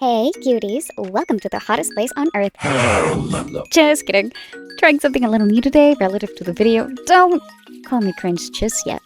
Hey, cuties. Welcome to the hottest place on earth. Helluva. Just kidding. Trying something a little new today relative to the video. Don't call me cringe just yet.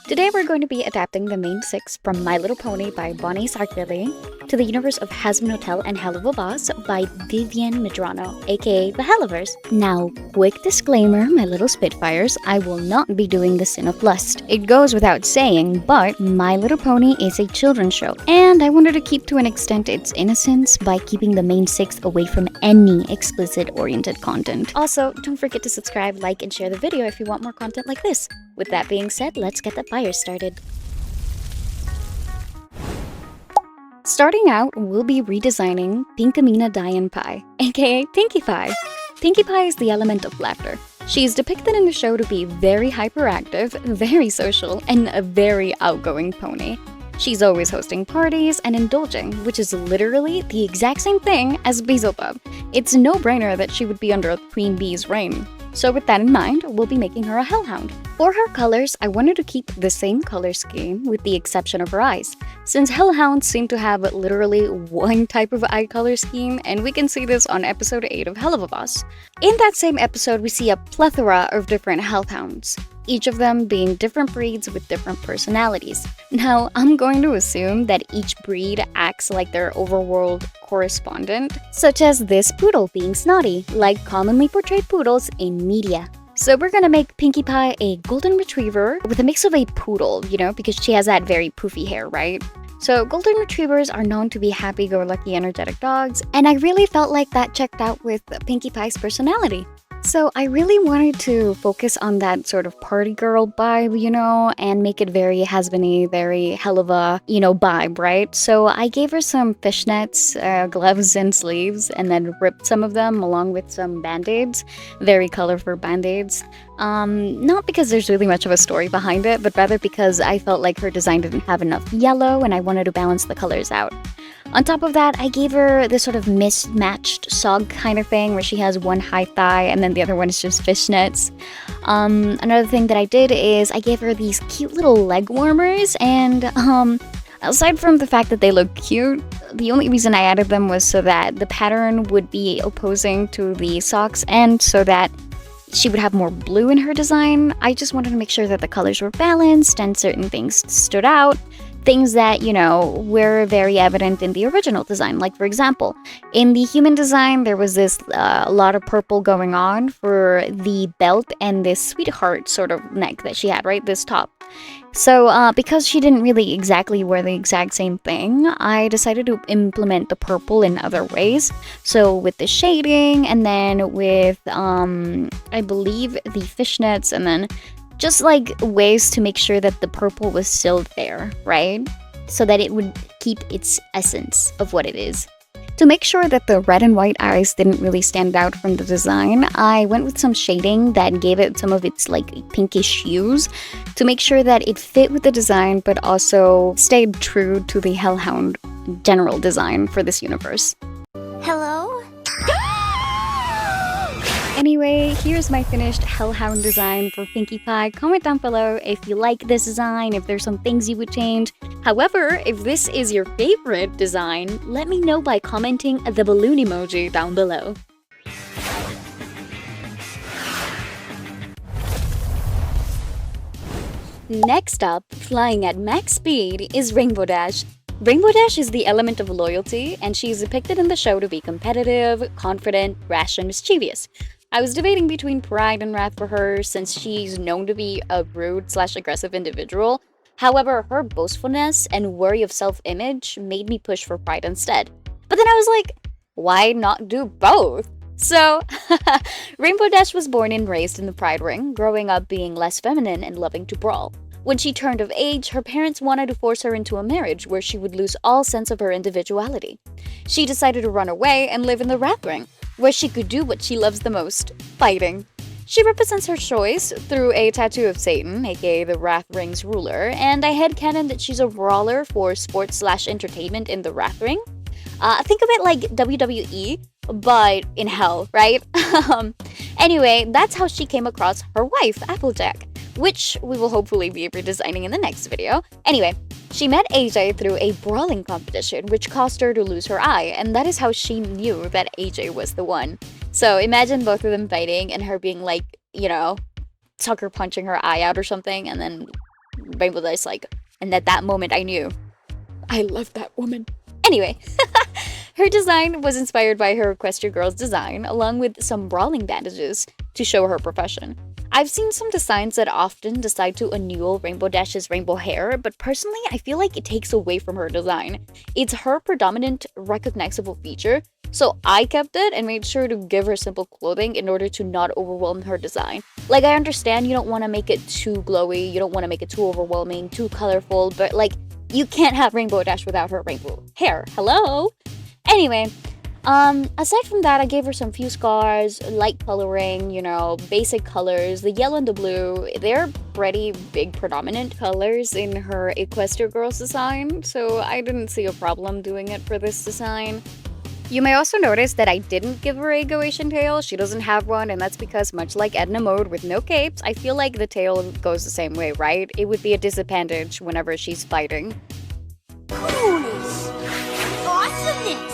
Today we're going to be adapting the main 6 from My Little Pony by Bonnie Sarkili to the universe of Hazbin Hotel and Helluva Boss by Vivian Medrano, aka the Helluverse. Now, quick disclaimer, my little Spitfires, I will not be doing the Sin of Lust. It goes without saying, but My Little Pony is a children's show, and I wanted to keep to an extent its innocence by keeping the main 6 away from any explicit-oriented content. Also, don't forget to subscribe, like, and share the video if you want more content like this. With that being said, let's get the fire started. Starting out, we'll be redesigning Pinkie Pie, aka Pinkie Pie. Pinkie Pie is the element of laughter. She is depicted in the show to be very hyperactive, very social, and a very outgoing pony. She's always hosting parties and indulging, which is literally the exact same thing as Beelzebub. It's a no-brainer that she would be under a Queen Bee's reign. So with that in mind, we'll be making her a hellhound. For her colors, I wanted to keep the same color scheme with the exception of her eyes, since hellhounds seem to have literally one type of eye color scheme, and we can see this on episode 8 of Helluva Boss. In that same episode, we see a plethora of different hellhounds, each of them being different breeds with different personalities. Now, I'm going to assume that each breed acts like their overworld correspondent, such as this poodle being snotty, like commonly portrayed poodles in media. So we're gonna make Pinkie Pie a golden retriever with a mix of a poodle, because she has that very poofy hair, right? So golden retrievers are known to be happy-go-lucky, energetic dogs, and I really felt like that checked out with Pinkie Pie's personality. So I really wanted to focus on that sort of party girl vibe, and make it very Hazbin-y, very Helluva, vibe, right? So I gave her some fishnets, gloves, and sleeves, and then ripped some of them along with some band-aids, very colorful band-aids. Not because there's really much of a story behind it, but rather because I felt like her design didn't have enough yellow and I wanted to balance the colors out. On top of that, I gave her this sort of mismatched sock kind of thing where she has one high thigh and then the other one is just fishnets. Another thing that I did is I gave her these cute little leg warmers, and aside from the fact that they look cute, the only reason I added them was so that the pattern would be opposing to the socks and so that she would have more blue in her design. I just wanted to make sure that the colors were balanced and certain things stood out. Things that, were very evident in the original design. Like, for example, in the human design, there was this a lot of purple going on for the belt and this sweetheart sort of neck that she had, right? This top. So, because she didn't really exactly wear the exact same thing, I decided to implement the purple in other ways. So, with the shading, and then with, I believe, the fishnets, and then just like ways to make sure that the purple was still there, right? So that it would keep its essence of what it is. To make sure that the red and white eyes didn't really stand out from the design, I went with some shading that gave it some of its like pinkish hues to make sure that it fit with the design but also stayed true to the Hellhound general design for this universe. Hello? Anyway, here's my finished Hellhound design for Pinkie Pie. Comment down below if you like this design, if there's some things you would change. However, if this is your favorite design, let me know by commenting the balloon emoji down below. Next up, flying at max speed, is Rainbow Dash. Rainbow Dash is the element of loyalty, and she is depicted in the show to be competitive, confident, rash, and mischievous. I was debating between pride and wrath for her since she's known to be a rude/aggressive individual. However, her boastfulness and worry of self-image made me push for pride instead. But then I was like, why not do both? So, Rainbow Dash was born and raised in the Pride Ring, growing up being less feminine and loving to brawl. When she turned of age, her parents wanted to force her into a marriage where she would lose all sense of her individuality. She decided to run away and live in the Wrath Ring, where she could do what she loves the most, fighting. She represents her choice through a tattoo of Satan, aka the Wrath Ring's ruler, and I headcanon that she's a brawler for sports/entertainment in the Wrath Ring. Think of it like WWE, but in hell, right? Anyway, that's how she came across her wife, Applejack. which we will hopefully be redesigning in the next video. Anyway, she met AJ through a brawling competition, which caused her to lose her eye, and that is how she knew that AJ was the one. So imagine both of them fighting and her being like, you know, sucker punching her eye out or something, and then Rainbow Dash like, and at that moment I knew, I love that woman. Anyway, her design was inspired by her Equestria Girl's design, along with some brawling bandages to show her profession. I've seen some designs that often decide to annul Rainbow Dash's rainbow hair, but personally I feel like it takes away from her design. It's her predominant recognizable feature, so I kept it and made sure to give her simple clothing in order to not overwhelm her design. Like, I understand you don't want to make it too glowy, you don't want to make it too overwhelming, too colorful, but like, you can't have Rainbow Dash without her rainbow hair. Hello? Anyway, aside from that, I gave her some few scars, light coloring, you know, basic colors. The yellow and the blue, they're pretty big predominant colors in her Equestria Girls design, so I didn't see a problem doing it for this design. You may also notice that I didn't give her a Goatian tail. She doesn't have one, and that's because much like Edna Mode with no capes, I feel like the tail goes the same way, right? It would be a disadvantage whenever she's fighting. Coolness, awesomeness,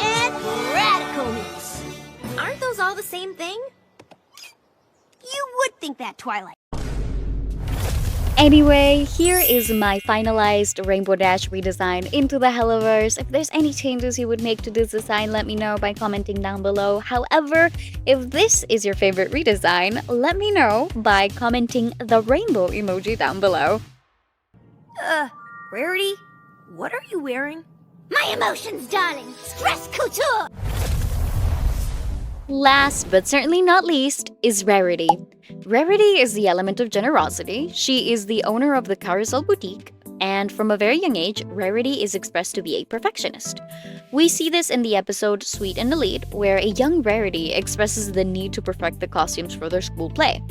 and radicalness. Aren't those all the same thing? You would think that, Twilight. Anyway, here is my finalized Rainbow Dash redesign into the Helluverse. If there's any changes you would make to this design, let me know by commenting down below. However, if this is your favorite redesign, let me know by commenting the rainbow emoji down below. Rarity, what are you wearing? My emotions, darling! Stress couture! Last but certainly not least is Rarity. Rarity is the element of generosity. She is the owner of the Carousel Boutique, and from a very young age, Rarity is expressed to be a perfectionist. We see this in the episode Sweet and Elite, where a young Rarity expresses the need to perfect the costumes for their school play.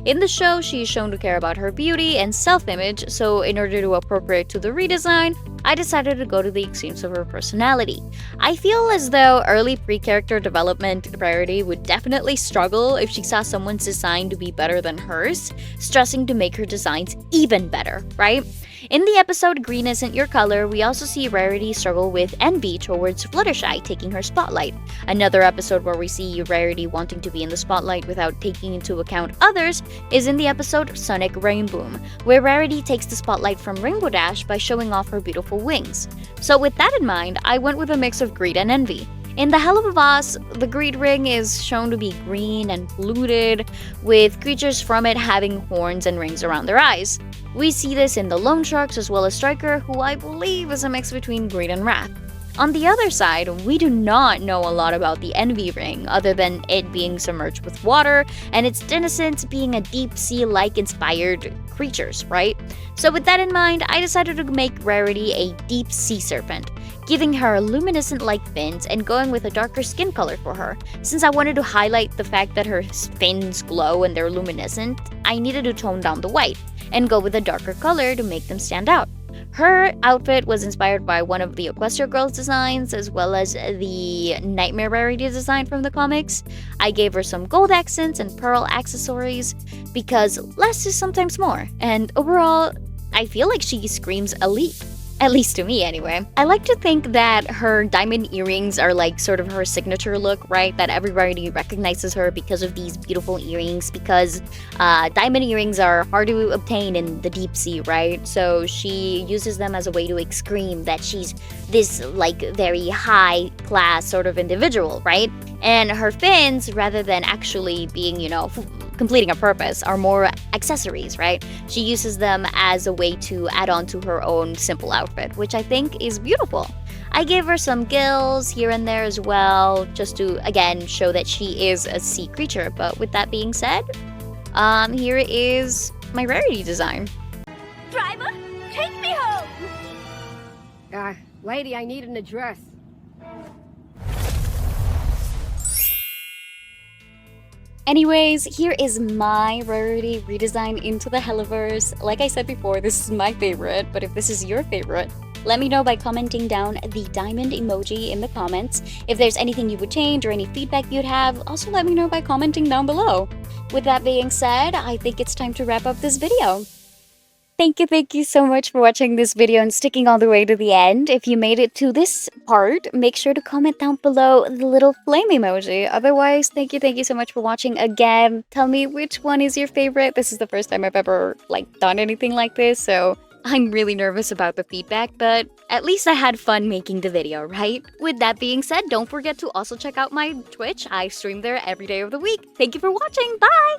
In the show, she is shown to care about her beauty and self-image, so in order to appropriate to the redesign, I decided to go to the extremes of her personality. I feel as though early pre-character development Rarity would definitely struggle if she saw someone's design to be better than hers, stressing to make her designs even better, right? In the episode Green Isn't Your Color, we also see Rarity struggle with envy towards Fluttershy taking her spotlight. Another episode where we see Rarity wanting to be in the spotlight without taking into account others is in the episode Sonic Rainboom, where Rarity takes the spotlight from Rainbow Dash by showing off her beautiful wings. So with that in mind, I went with a mix of greed and envy. In the Helluva Boss, the greed ring is shown to be green and polluted, with creatures from it having horns and rings around their eyes. We see this in the Loan Sharks as well as Striker, who I believe is a mix between greed and wrath. On the other side, we do not know a lot about the Envy Ring, other than it being submerged with water, and its denizens being a deep sea-like inspired creatures, right? So with that in mind, I decided to make Rarity a deep sea serpent, giving her luminescent-like fins and going with a darker skin color for her. Since I wanted to highlight the fact that her fins glow and they're luminescent, I needed to tone down the white and go with a darker color to make them stand out. Her outfit was inspired by one of the Equestria Girls designs, as well as the Nightmare Rarity design from the comics. I gave her some gold accents and pearl accessories, because less is sometimes more, and overall, I feel like she screams elite. At least to me, anyway. I like to think that her diamond earrings are like sort of her signature look, right? That everybody recognizes her because of these beautiful earrings, because diamond earrings are hard to obtain in the deep sea, right? So she uses them as a way to scream that she's this like very high class sort of individual, right? And her fins, rather than actually being, you know, completing a purpose, are more accessories, right? She uses them as a way to add on to her own simple outfit, which I think is beautiful. I gave her some gills here and there as well, just to, again, show that she is a sea creature. But with that being said, here is my Rarity design. Driver, take me home! Lady, I need an address. Anyways, here is my Rarity redesign into the Helluverse. Like I said before, this is my favorite, but if this is your favorite, Let me know by commenting down the diamond emoji in the comments. If there's anything you would change or any feedback you'd have, also let me know by commenting down below. With that being said, I think it's time to wrap up this video. Thank you so much for watching this video and sticking all the way to the end. If you made it to this part, make sure to comment down below the little flame emoji. Otherwise, thank you so much for watching again. Tell me which one is your favorite. This is the first time I've ever done anything like this, so I'm really nervous about the feedback, but at least I had fun making the video, right? With that being said, don't forget to also check out my Twitch. I stream there every day of the week. Thank you for watching. Bye!